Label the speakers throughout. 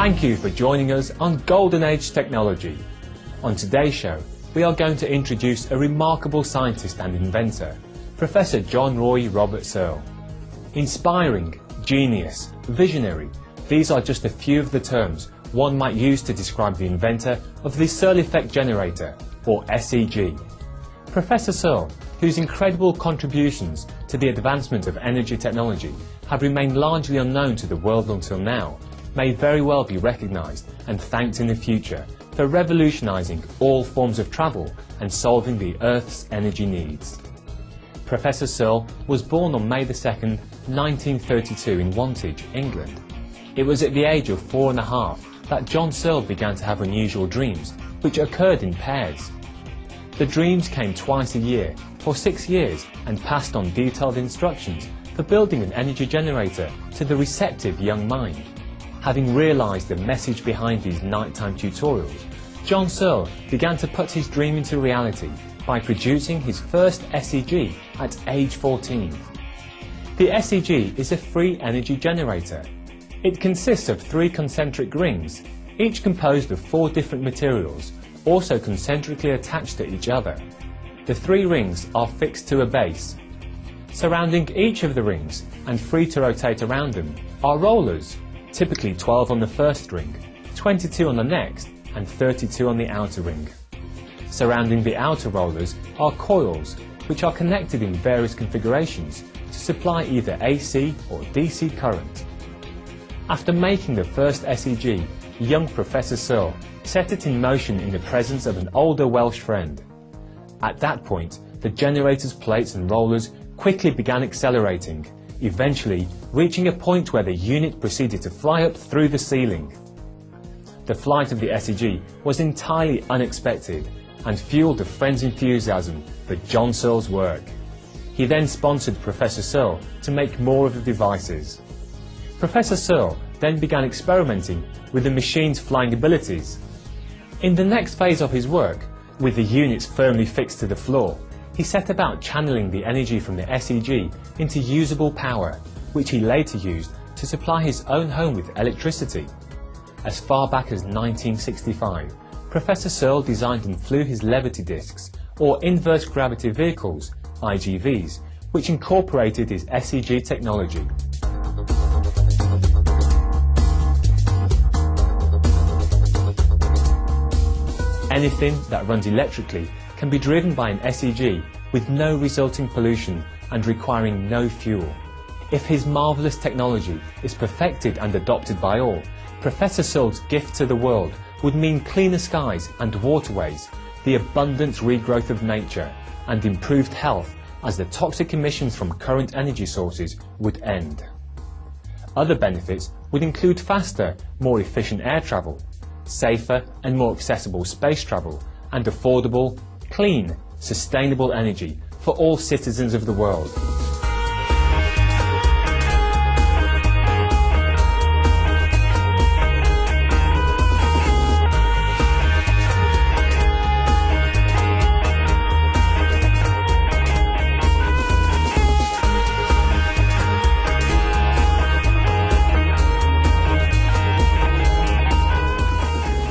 Speaker 1: Thank you for joining us on Golden Age Technology. On today's show, we are going to introduce a remarkable scientist and inventor, Professor John Roy Robert Searl. Inspiring, genius, visionary, these are just a few of the terms one might use to describe the inventor of the Searl effect generator, or SEG. Professor Searl, whose incredible contributions to the advancement of energy technology have remained largely unknown to the world until now, may very well be recognized and thanked in the future for revolutionizing all forms of travel and solving the Earth's energy needs. Professor Searl was born on May 2nd, 1932 in Wantage, England. It was at the age of 4½ that John Searl began to have unusual dreams, which occurred in pairs. The dreams came twice a year for 6 years and passed on detailed instructions for building an energy generator to the receptive young mind. Having realized the message behind these nighttime tutorials, John Searl began to put his dream into reality by producing his first SEG at age 14. The SEG is a free energy generator. It consists of 3 concentric rings, each composed of 4 different materials, also concentrically attached to each other. The 3 rings are fixed to a base. Surrounding each of the rings, and free to rotate around them, are rollers, typically 12 on the first ring, 22 on the next, and 32 on the outer ring. Surrounding the outer rollers are coils, which are connected in various configurations to supply either AC or DC current. After making the first SEG, young Professor Searl set it in motion in the presence of an older Welsh friend. At that point, the generator's plates and rollers quickly began accelerating, eventually reaching a point where the unit proceeded to fly up through the ceiling. The flight of the SEG was entirely unexpected and fueled a friend's enthusiasm for John Searl's work. He then sponsored Professor Searl to make more of the devices. Professor Searl then began experimenting with the machine's flying abilities. In the next phase of his work, with the units firmly fixed to the floor, he set about channeling the energy from the SEG into usable power, which he later used to supply his own home with electricity. As far back as 1965, Professor Searl designed and flew his levity discs, or inverse gravity vehicles, IGVs, which incorporated his SEG technology. Anything that runs electrically can be driven by an SEG with no resulting pollution and requiring no fuel. If his marvellous technology is perfected and adopted by all, Professor Searl's gift to the world would mean cleaner skies and waterways, the abundant regrowth of nature, and improved health as the toxic emissions from current energy sources would end. Other benefits would include faster, more efficient air travel, safer and more accessible space travel, and affordable, clean, sustainable energy for all citizens of the world.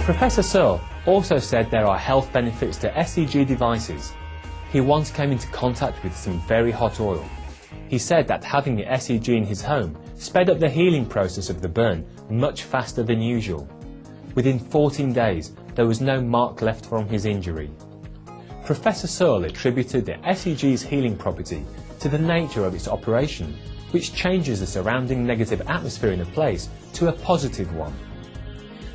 Speaker 1: Professor Searl also said there are health benefits to SEG devices. He once came into contact with some very hot oil. He said that having the SEG in his home sped up the healing process of the burn much faster than usual. Within 14 days, there was no mark left from his injury. Professor Searl attributed the SEG's healing property to the nature of its operation, which changes the surrounding negative atmosphere in a place to a positive one.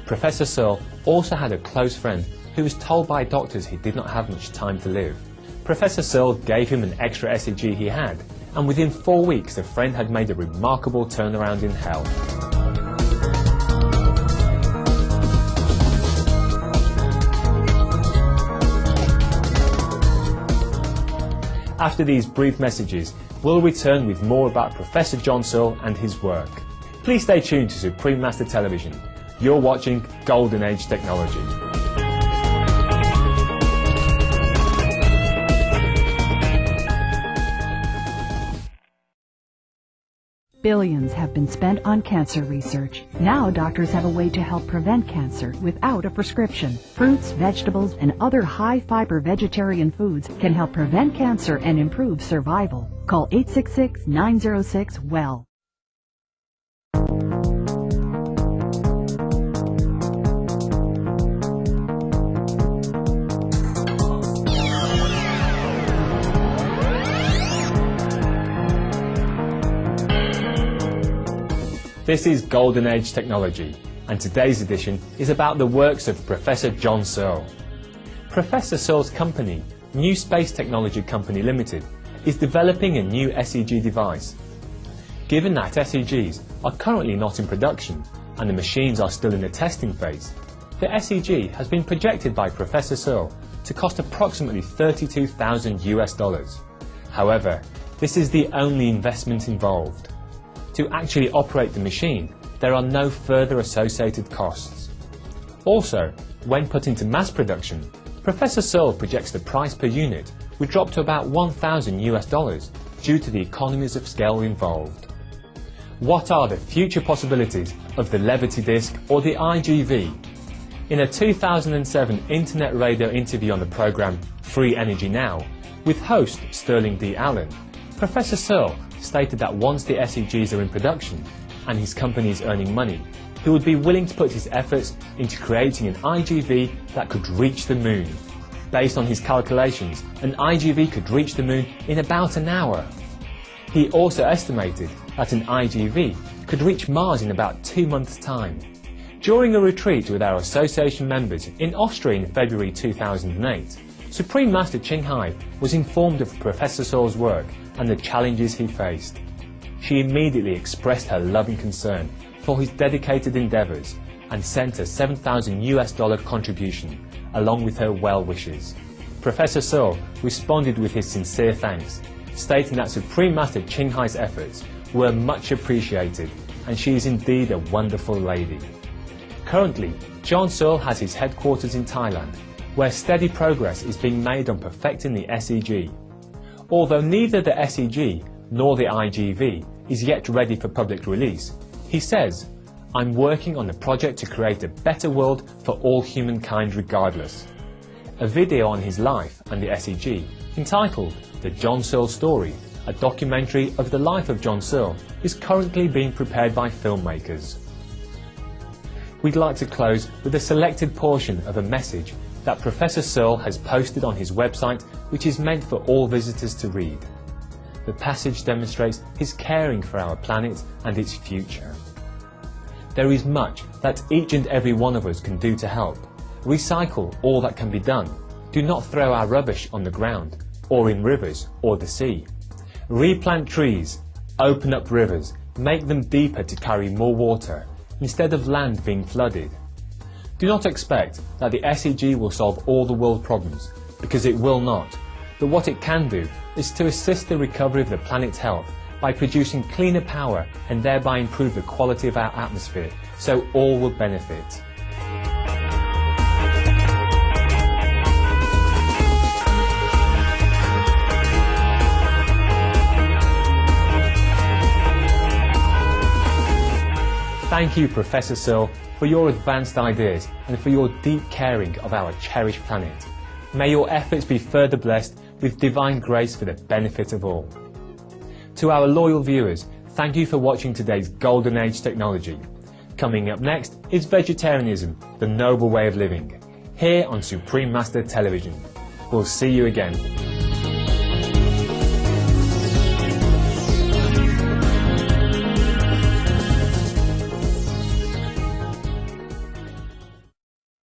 Speaker 1: Professor Searl also had a close friend who was told by doctors he did not have much time to live. Professor Searl gave him an extra SEG he had, and within 4 weeks the friend had made a remarkable turnaround in health. After these brief messages, we'll return with more about Professor John Searl and his work. Please stay tuned to Supreme Master Television. You're watching Golden Age Technology.
Speaker 2: Billions have been spent on cancer research. Now doctors have a way to help prevent cancer without a prescription. Fruits, vegetables, and other high-fiber vegetarian foods can help prevent cancer and improve survival. Call 866-906-WELL.
Speaker 1: This is Golden Age Technology, and today's edition is about the works of Professor John Searl. Professor Searl's company, New Space Technology Company Limited, is developing a new SEG device. Given that SEGs are currently not in production and the machines are still in the testing phase, the SEG has been projected by Professor Searl to cost approximately $32,000. However, this is the only investment involved. To actually operate the machine, there are no further associated costs. Also, when put into mass production, Professor Searl projects the price per unit would drop to about $1,000 due to the economies of scale involved. What are the future possibilities of the Levity disk or the IGV? In a 2007 Internet Radio interview on the program Free Energy Now, with host Sterling D. Allen, Professor Searl stated that once the SEGs are in production and his company is earning money, he would be willing to put his efforts into creating an IGV that could reach the moon. Based on his calculations, an IGV could reach the moon in about an hour. He also estimated that an IGV could reach Mars in about 2 months' time. During a retreat with our association members in Austria in February 2008, Supreme Master Ching Hai was informed of Professor Searl's work and the challenges he faced. She immediately expressed her loving concern for his dedicated endeavours and sent a $7,000 contribution along with her well wishes. Professor Searl responded with his sincere thanks, stating that Supreme Master Ching Hai's efforts were much appreciated and she is indeed a wonderful lady. Currently, John Searl has his headquarters in Thailand, where steady progress is being made on perfecting the SEG. Although neither the SEG nor the IGV is yet ready for public release, he says, "I'm working on a project to create a better world for all humankind regardless." A video on his life and the SEG, entitled The John Searl Story, a documentary of the life of John Searl, is currently being prepared by filmmakers. We'd like to close with a selected portion of a message that Professor Searl has posted on his website, which is meant for all visitors to read. The passage demonstrates his caring for our planet and its future. There is much that each and every one of us can do to help. Recycle all that can be done. Do not throw our rubbish on the ground, or in rivers or the sea. Replant trees, open up rivers, make them deeper to carry more water, instead of land being flooded. Do not expect that the SEG will solve all the world problems, because it will not. But what it can do is to assist the recovery of the planet's health by producing cleaner power and thereby improve the quality of our atmosphere, so all will benefit. Thank you, Professor Searl, for your advanced ideas and for your deep caring of our cherished planet. May your efforts be further blessed with divine grace for the benefit of all. To our loyal viewers, thank you for watching today's Golden Age Technology. Coming up next is Vegetarianism, the Noble Way of Living, here on Supreme Master Television. We'll see you again.